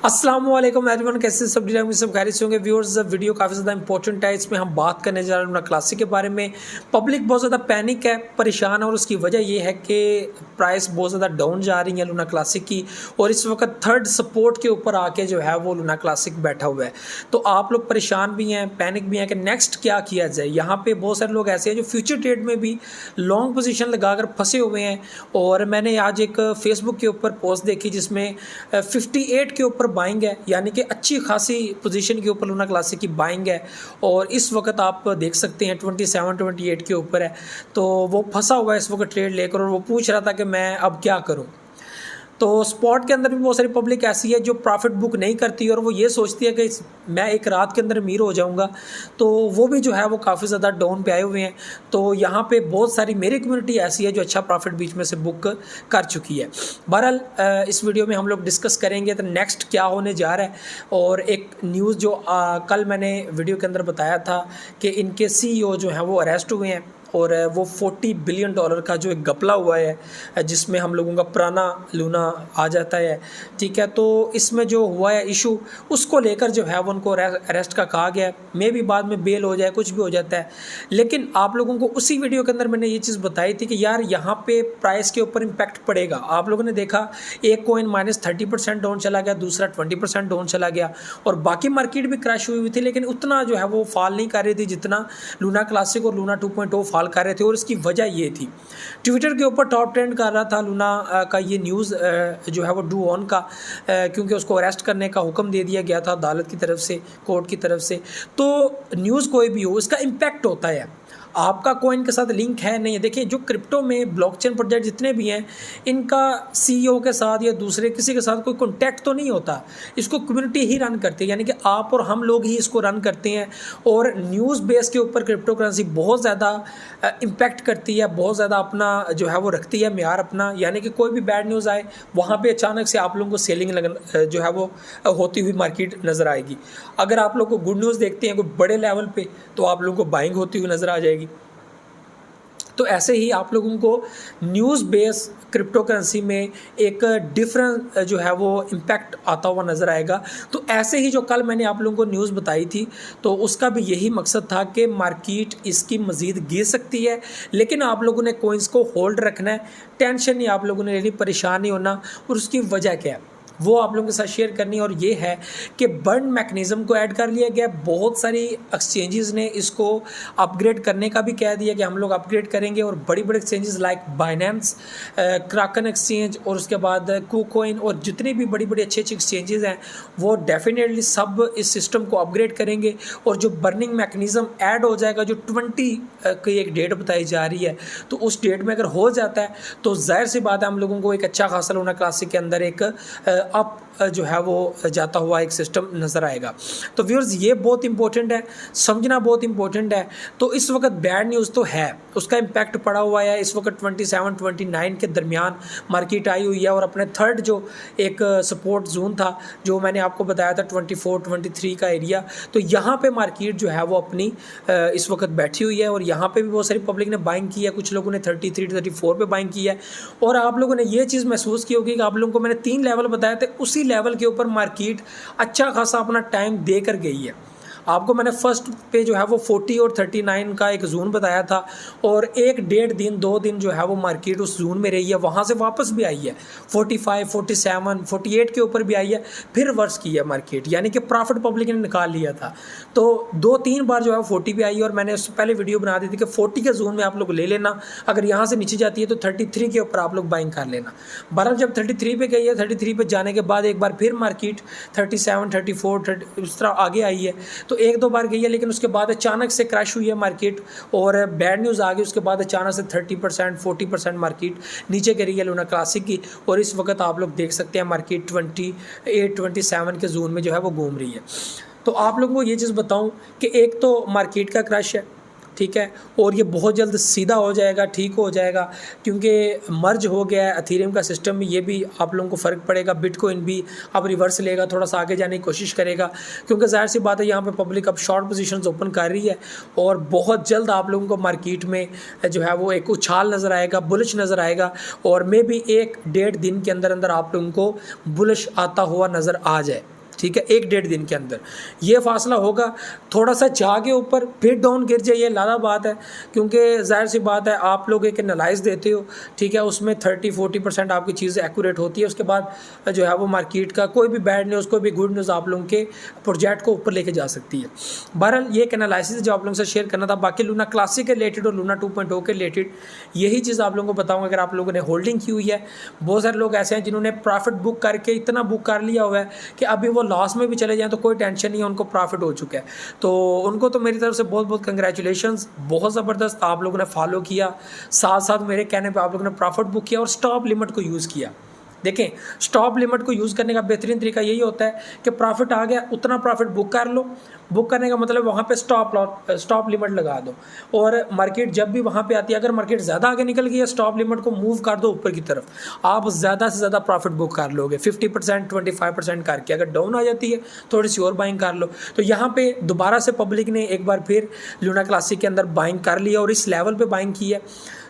अस्सलाम वालेकुम एवरीवन, कैसे सब डिजाइन सब खैरियत से होंगे व्यूअर्स। वीडियो काफ़ी ज़्यादा इंपॉर्टेंट है। इसमें हम बात करने जा रहे हैं लूना क्लासिक के बारे में। पब्लिक बहुत ज़्यादा पैनिक है, परेशान है और उसकी वजह ये है कि प्राइस बहुत ज़्यादा डाउन जा रही है लूना क्लासिक की और इस वक्त थर्ड सपोर्ट के ऊपर आके जो है वो लूना क्लासिक बैठा हुआ है। तो आप लोग परेशान भी हैं, पैनिक भी हैं कि नेक्स्ट क्या किया जाए। यहाँ पर बहुत सारे लोग ऐसे हैं जो फ्यूचर ट्रेड में भी लॉन्ग पोजिशन लगा कर फंसे हुए हैं। और मैंने आज एक फेसबुक के ऊपर पोस्ट देखी जिसमें 58 के ऊपर बाइंग है, यानी कि अच्छी खासी पोजीशन के ऊपर लूना क्लासिक की बाइंग है। और इस वक्त आप देख सकते हैं 27-28 के ऊपर है। तो वो फंसा हुआ है इस वक्त ट्रेड लेकर और वो पूछ रहा था कि मैं अब क्या करूं। तो स्पॉट के अंदर भी बहुत सारी पब्लिक ऐसी है जो प्रॉफिट बुक नहीं करती और वो ये सोचती है कि मैं एक रात के अंदर अमीर हो जाऊंगा। तो वो भी जो है वो काफ़ी ज़्यादा डाउन पे आए हुए हैं। तो यहाँ पे बहुत सारी मेरी कम्युनिटी ऐसी है जो अच्छा प्रॉफिट बीच में से बुक कर चुकी है। बहरहाल इस वीडियो में हम लोग डिस्कस करेंगे तो नेक्स्ट क्या होने जा रहा है। और एक न्यूज़ जो कल मैंने वीडियो के अंदर बताया था कि इनके CEO जो हैं वो अरेस्ट हुए हैं और वो $40 बिलियन का जो एक घपला हुआ है जिसमें हम लोगों का पुराना लूना आ जाता है। ठीक है, तो इसमें जो हुआ है इशू उसको लेकर जो है वो उनको अरेस्ट का कहा गया है। मे भी बाद में बेल हो जाए, कुछ भी हो जाता है। लेकिन आप लोगों को उसी वीडियो के अंदर मैंने ये चीज़ बताई थी कि यार यहाँ पे प्राइस के ऊपर इम्पैक्ट पड़ेगा। आप लोगों ने देखा एक कॉइन -30% डाउन चला गया, दूसरा 20% डाउन चला गया और बाकी मार्केट भी क्रैश हुई थी, लेकिन उतना जो है वो फॉल नहीं कर रही थी जितना लूना क्लासिक और लूना 2.0 फॉल कर रहे थे। और इसकी वजह ये थी, ट्विटर के ऊपर टॉप ट्रेंड कर रहा था लूना का ये न्यूज़ जो है वो डू ऑन का, क्योंकि उसको अरेस्ट करने का हुक्म दे दिया गया था अदालत की तरफ से, कोर्ट की तरफ से। तो न्यूज़ कोई भी हो इसका इम्पैक्ट होता है। आपका कॉइन के साथ लिंक है नहीं है। देखिए जो क्रिप्टो में ब्लॉकचेन प्रोजेक्ट जितने भी हैं इनका CEO के साथ या दूसरे किसी के साथ कोई कॉन्टैक्ट तो नहीं होता। इसको कम्युनिटी ही रन करती है, यानी कि आप और हम लोग ही इसको रन करते हैं। और न्यूज़ बेस के ऊपर क्रिप्टो करेंसी बहुत ज़्यादा इम्पैक्ट करती है, बहुत ज़्यादा अपना जो है वो रखती है म्यार अपना। यानी कि कोई भी बैड न्यूज़ आए वहाँ पर अचानक से आप लोगों को सेलिंग जो है वो होती हुई मार्केट नज़र आएगी। अगर आप लोग को गुड न्यूज़ देखते हैं कोई बड़े लेवल पे तो आप लोगों को बाइंग होती हुई नज़र आ जाएगी। तो ऐसे ही आप लोगों को न्यूज़ बेस क्रिप्टो करेंसी में एक डिफरेंट जो है वो इम्पैक्ट आता हुआ नज़र आएगा। तो ऐसे ही जो कल मैंने आप लोगों को न्यूज़ बताई थी तो उसका भी यही मकसद था कि मार्केट इसकी मज़ीद गिर सकती है, लेकिन आप लोगों ने कोइंस को होल्ड रखना है। टेंशन नहीं आप लोगों ने लेनी, परेशान नहीं होना। और उसकी वजह क्या है वो आप लोगों के साथ शेयर करनी है। और ये है कि बर्न मैकेनिज़्म को ऐड कर लिया गया। बहुत सारी एक्सचेंजेस ने इसको अपग्रेड करने का भी कह दिया कि हम लोग अपग्रेड करेंगे। और बड़ी बड़ी एक्सचेंजेस लाइक बाइनेंस, क्राकन एक्सचेंज और उसके बाद KuCoin और जितनी भी बड़ी बड़ी अच्छी अच्छी एक्सचेंजेस हैं वो डेफिनेटली सब इस सिस्टम को अपग्रेड करेंगे। और जो बर्निंग मैकेनिज़्म ऐड हो जाएगा, जो 20 की एक डेट बताई जा रही है, तो उस डेट में अगर हो जाता है तो जाहिर सी बात है हम लोगों को एक अच्छा खासा लूना क्लासिक के अंदर एक अप जो है वो जाता हुआ एक सिस्टम नज़र आएगा। तो व्यूअर्स ये बहुत इंपॉर्टेंट है, समझना बहुत इंपॉर्टेंट है। तो इस वक्त बैड न्यूज़ तो है, उसका इम्पैक्ट पड़ा हुआ है। इस वक्त 27-29 के दरमियान मार्केट आई हुई है और अपने थर्ड जो एक सपोर्ट जोन था जो मैंने आपको बताया था 24-23 का एरिया, तो यहाँ पे मार्केट जो है वो अपनी इस वक्त बैठी हुई है। और यहाँ पे भी बहुत सारी पब्लिक ने बाइंग की है, कुछ लोगों ने 33-34 पे बाइंग की है। और आप लोगों ने ये चीज़ महसूस की होगी कि आप लोगों को मैंने 3 लेवल बताए थे, उसी लेवल के ऊपर मार्केट अच्छा खासा अपना टाइम देकर गई है। आपको मैंने फर्स्ट पे जो है वो 40 और 39 का एक जोन बताया था और 1-1.5 दिन 2 दिन जो है वो मार्केट उस जोन में रही है, वहाँ से वापस भी आई है 45, 47, 48 के ऊपर भी आई है, फिर रिवर्स की है मार्केट, यानी कि प्रॉफिट पब्लिक ने निकाल लिया था। तो 2-3 बार जो है 40 भी आई है और मैंने उससे पहले वीडियो बना दी थी कि 40 के जोन में आप लोग ले लेना, अगर यहाँ से नीचे जाती है तो 33 के ऊपर आप लोग बाइंग कर लेना। बहरहाल जब 33 पे गई है, 33 पे जाने के बाद एक बार फिर मार्केट 37, 34 इस तरह आगे आई है। तो 1-2 बार गई है, लेकिन उसके बाद अचानक से क्रैश हुई है मार्केट और बैड न्यूज़ आ गई। उसके बाद अचानक से 30%, 40% मार्केट नीचे गिरी है लूना क्लासिक की। और इस वक्त आप लोग देख सकते हैं मार्केट 28-27 के जोन में जो है वो घूम रही है। तो आप लोगों को ये चीज़ बताऊं कि एक तो मार्केट का क्रैश है ठीक है, और ये बहुत जल्द सीधा हो जाएगा, ठीक हो जाएगा, क्योंकि मर्ज हो गया है एथेरियम का सिस्टम में। ये भी आप लोगों को फ़र्क पड़ेगा। बिटकॉइन भी अब रिवर्स लेगा, थोड़ा सा आगे जाने की कोशिश करेगा, क्योंकि ज़ाहिर सी बात है यहाँ पे पब्लिक अब शॉर्ट पोजीशंस ओपन कर रही है और बहुत जल्द आप लोगों को मार्केट में जो है वो एक उछाल नज़र आएगा, बुलिश नज़र आएगा, और मे भी 1-1.5 दिन के अंदर अंदर आप लोगों को बुलिश आता हुआ नज़र आ जाए। ठीक है, 1-1.5 दिन के अंदर ये फासला होगा। थोड़ा सा जाके ऊपर फिर डाउन गिर जाइए, लादा बात है, क्योंकि जाहिर सी बात है आप लोग एक एनालाइज देते हो, ठीक है, उसमें 30-40% आपकी चीज़ें एक्यूरेट होती है। उसके बाद जो है वो मार्केट का कोई भी बैड न्यूज़, कोई भी गुड न्यूज़ आप लोगों के प्रोजेक्ट को ऊपर लेके जा सकती है। बहरहाल ये एक एनालिसिस जो आप लोगों से शेयर करना था। बाकी लूना क्लासिक के रिलेटेड और लूना 2.0 के रिलेटेड यही चीज़ आप लोगों को बताऊँगा। अगर आप लोगों ने होल्डिंग की हुई है, बहुत सारे लोग ऐसे हैं जिन्होंने प्रॉफिट बुक करके इतना बुक कर लिया हुआ है कि अभी वो लॉस में भी चले जाएं तो कोई टेंशन नहीं है, उनको प्रॉफिट हो चुका है। तो उनको तो मेरी तरफ से बहुत बहुत कंग्रेचुलेशंस, बहुत ज़बरदस्त आप लोगों ने फॉलो किया, साथ साथ मेरे कहने पे आप लोगों ने प्रॉफिट बुक किया और स्टॉप लिमिट को यूज़ किया। देखें, स्टॉप लिमिट को यूज़ करने का बेहतरीन तरीका यही होता है कि प्रॉफिट आ गया, उतना प्रॉफिट बुक कर लो। बुक करने का मतलब वहाँ पे स्टॉप लिमिट लगा दो, और मार्केट जब भी वहाँ पे आती है, अगर मार्केट ज़्यादा आगे निकल गई है, स्टॉप लिमिट को मूव कर दो ऊपर की तरफ, आप ज़्यादा से ज़्यादा प्रॉफिट बुक कर लोगे 50%, 25% करके। अगर डाउन आ जाती है थोड़ी सी और बाइंग कर लो। तो यहाँ पे दोबारा से पब्लिक ने एक बार फिर लूना क्लासिक के अंदर बाइंग कर लिया और इस लेवल पर बाइंग की है।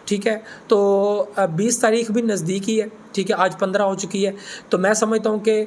ठीक है, तो 20 तारीख भी नज़दीक ही है, ठीक है, आज 15 हो चुकी है। तो मैं समझता हूँ कि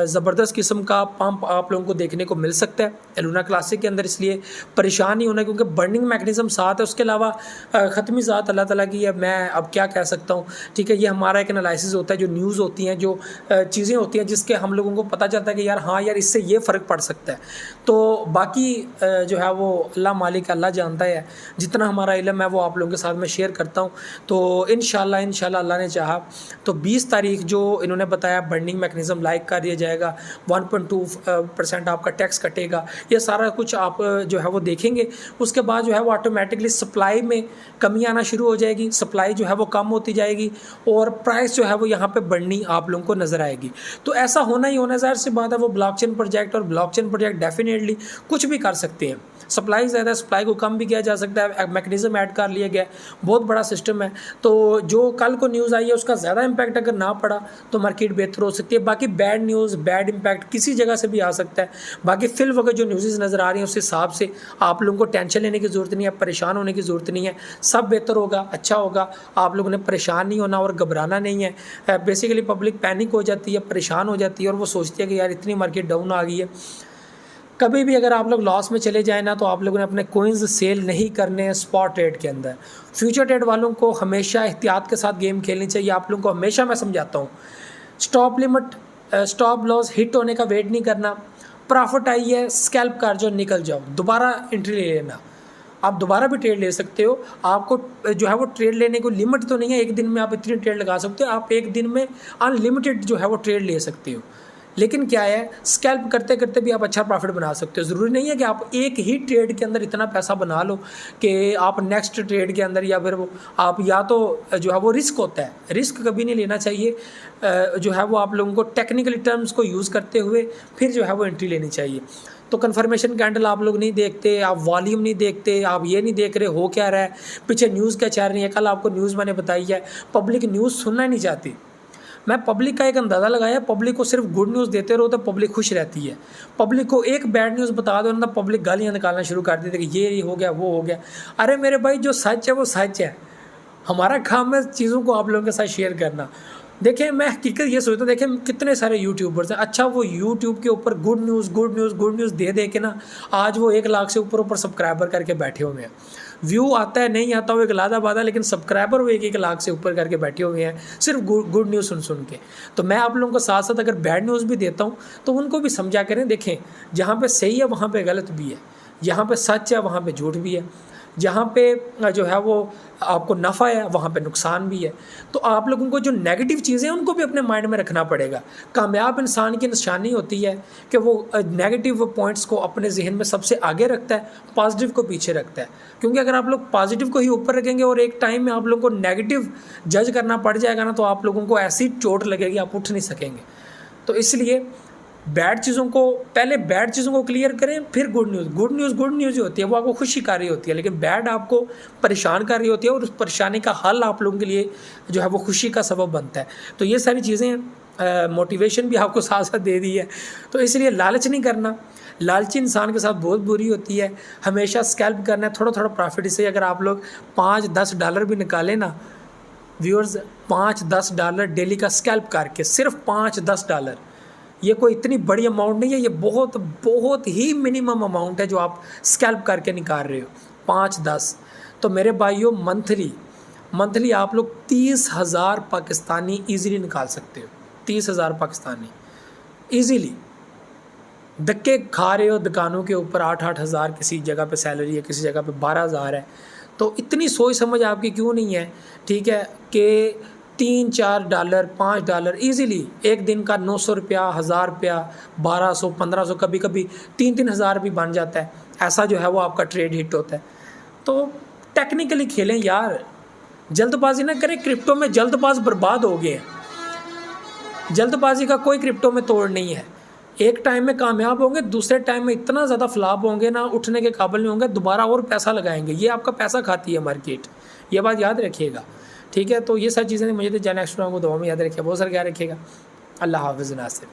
ज़बरदस्त किस्म का पंप आप लोगों को देखने को मिल सकता है लूना क्लासिक के अंदर, इसलिए परेशान नहीं होना, क्योंकि बर्निंग मैकेनिज़्म साथ है। उसके अलावा ख़त्मी ज़ात अल्लाह ताला की है, मैं अब क्या कह सकता हूँ। ठीक है, ये हमारा एक एनालिसिस होता है, जो न्यूज़ होती हैं, जो चीज़ें होती हैं जिसके हम लोगों को पता चलता है कि यार हाँ यार इससे ये फ़र्क पड़ सकता है। तो बाकी जो है वो अल्लाह मालिक, अल्लाह जानता है, जितना हमारा इल्म है वो आप लोगों के साथ मैं शेयर करता हूँ। तो इंशाल्लाह अल्लाह ने चाहा तो 20 तारीख जो इन्होंने बताया बर्निंग मैकेनिज़्म लाइक कर दिया जाएगा, 1.2% आपका टैक्स कटेगा, ये सारा कुछ आप जो है वो देखेंगे। उसके बाद जो है वो ऑटोमेटिकली सप्लाई में कमी आना शुरू हो जाएगी, सप्लाई जो है वो कम होती जाएगी और प्राइस जो है वो यहाँ पे बढ़नी आप लोगों को नज़र आएगी। तो ऐसा होना ही होना, ज़ाहिर सी बात है। वो ब्लॉकचेन प्रोजेक्ट और ब्लॉकचेन प्रोजेक्ट डेफिनेटली कुछ भी कर सकते हैं। सप्लाई ज़्यादा है, सप्लाई को कम भी किया जा सकता है, मैकेनिज़्म ऐड कर लिया गया, बहुत बड़ा सिस्टम है। तो जो कल को न्यूज़ आई है उसका ज़्यादा इम्पैक्ट अगर ना पड़ा तो मार्केट बेहतर हो सकती है। बाकी बैड न्यूज़, बैड इम्पैक्ट किसी जगह से भी आ सकता है। बाकी फिल वगैरह जो न्यूज़ नज़र आ रही हैं उस हिसाब से आप लोगों को टेंशन लेने की ज़रूरत नहीं है, परेशान होने की ज़रूरत नहीं है। सब बेहतर होगा, अच्छा होगा। आप लोगों ने परेशान नहीं होना और घबराना नहीं है। बेसिकली पब्लिक पैनिक हो जाती है, परेशान हो जाती है और वो सोचती है कि यार इतनी मार्केट डाउन आ गई है। कभी भी अगर आप लोग लॉस में चले जाए ना, तो आप लोगों ने अपने कोइंस सेल नहीं करने हैं स्पॉट ट्रेड के अंदर। फ्यूचर ट्रेड वालों को हमेशा एहतियात के साथ गेम खेलनी चाहिए। आप लोगों को हमेशा मैं समझाता हूँ, stop limit, stop loss hit होने का वेट नहीं करना। प्रॉफिट आई है, स्कैल्प कर जो निकल जाओ, दोबारा एंट्री ले लेना। आप दोबारा भी ट्रेड ले सकते हो। आपको जो है वो ट्रेड लेने को लिमिट तो नहीं है, एक दिन में आप इतनी ट्रेड लगा सकते हो। आप एक दिन में अनलिमिटेड जो है वो ट्रेड ले सकते हो। लेकिन क्या है, स्कैल्प करते करते भी आप अच्छा प्रॉफिट बना सकते हो। ज़रूरी नहीं है कि आप एक ही ट्रेड के अंदर इतना पैसा बना लो कि आप नेक्स्ट ट्रेड के अंदर, या फिर वो आप, या तो जो है वो रिस्क होता है, रिस्क कभी नहीं लेना चाहिए। जो है वो आप लोगों को टेक्निकल टर्म्स को यूज़ करते हुए फिर जो है वो एंट्री लेनी चाहिए। तो कन्फर्मेशन कैंडल आप लोग नहीं देखते, आप वॉल्यूम नहीं देखते, आप ये नहीं देख रहे हो क्या रहा है, पीछे न्यूज़ क्या चल रही है। कल आपको न्यूज़ मैंने बताई है, पब्लिक न्यूज़ सुनना नहीं चाहती। मैं पब्लिक का एक अंदाज़ा लगाया, पब्लिक को सिर्फ गुड न्यूज़ देते रहो तो पब्लिक खुश रहती है। पब्लिक को एक बैड न्यूज़ बता दो ना, तो पब्लिक गालियाँ निकालना शुरू कर देते कि ये हो गया, वो हो गया। अरे मेरे भाई, जो सच है वो सच है। हमारा काम है चीज़ों को आप लोगों के साथ शेयर करना। देखें, मैं हकीकत ये सोचता हूँ, देखें कितने सारे यूट्यूबर्स हैं। अच्छा, वो यूट्यूब के ऊपर गुड न्यूज़ दे दे के ना, आज वो 1 लाख से ऊपर सब्सक्राइबर करके बैठे हुए हैं। व्यू आता है नहीं आता वो एक लादा बादा, लेकिन सब्सक्राइबर वो 1-1 लाख से ऊपर करके बैठे हुए हैं सिर्फ गुड न्यूज़ सुन के। तो मैं आप लोगों को साथ साथ अगर बैड न्यूज़ भी देता हूँ तो उनको भी समझा करें। देखें, जहाँ पे सही है वहाँ पे गलत भी है, जहाँ पे सच है वहाँ पे झूठ भी है, जहाँ पे जो है वो आपको नफ़ा है वहाँ पे नुकसान भी है। तो आप लोगों को जो नेगेटिव चीज़ें हैं उनको भी अपने माइंड में रखना पड़ेगा। कामयाब इंसान की निशानी होती है कि वो नेगेटिव पॉइंट्स को अपने जहन में सबसे आगे रखता है, पॉजिटिव को पीछे रखता है। क्योंकि अगर आप लोग पॉजिटिव को ही ऊपर रखेंगे और एक टाइम में आप लोगों को नेगेटिव जज करना पड़ जाएगा ना, तो आप लोगों को ऐसी चोट लगेगी आप उठ नहीं सकेंगे। तो इसलिए बैड चीज़ों को पहले बैड चीज़ों को क्लियर करें, फिर गुड न्यूज़ जो होती है वो आपको खुशी कर रही होती है, लेकिन बैड आपको परेशान कर रही होती है और उस परेशानी का हल आप लोगों के लिए जो है वो खुशी का सबब बनता है। तो ये सारी चीज़ें मोटिवेशन भी आपको साथ साथ दे दी है। तो इसलिए लालच नहीं करना, लालची इंसान के साथ बहुत बुरी होती है। हमेशा स्कैल्प करना है, थोड़ा थोड़ा प्रॉफिट। इससे अगर आप लोग $5-10 भी निकालें ना व्यूअर्स, $5-10 डेली का स्कैल्प करके, सिर्फ $5-10, ये कोई इतनी बड़ी अमाउंट नहीं है, ये बहुत बहुत ही मिनिमम अमाउंट है जो आप स्कैल्प करके निकाल रहे हो, 5-10। तो मेरे भाइयों, मंथली आप लोग 30,000 पाकिस्तानी ईज़िली निकाल सकते हो, 30,000 पाकिस्तानी ईज़िली। धक्के खा रहे हो दुकानों के ऊपर, 8-8 हज़ार किसी जगह पे सैलरी है, किसी जगह पे 12,000 है। तो इतनी सोच समझ आपकी क्यों नहीं है, ठीक है, कि $3-4 $5 ईज़िली एक दिन का 900 रुपया, 1000 रुपया, 1200 1500, कभी कभी 3-3 हज़ार भी बन जाता है। ऐसा जो है वो आपका ट्रेड हिट होता है। तो टेक्निकली खेलें यार, जल्दबाजी ना करें। क्रिप्टो में जल्दबाज बर्बाद हो गए हैं। जल्दबाजी का कोई क्रिप्टो में तोड़ नहीं है। एक टाइम में कामयाब होंगे, दूसरे टाइम में इतना ज़्यादा फ्लॉप होंगे ना, उठने के काबिल नहीं होंगे, दोबारा और पैसा लगाएंगे। ये आपका पैसा खाती है मार्केट, ये बात याद रखिएगा, ठीक है। तो ये सारी चीज़ें मुझे तो जाना एक्स्ट्रा को दुआ में याद रखिए। बहुत सारा क्या रखिएगा। अल्लाह हाफ़िज़ नासिर।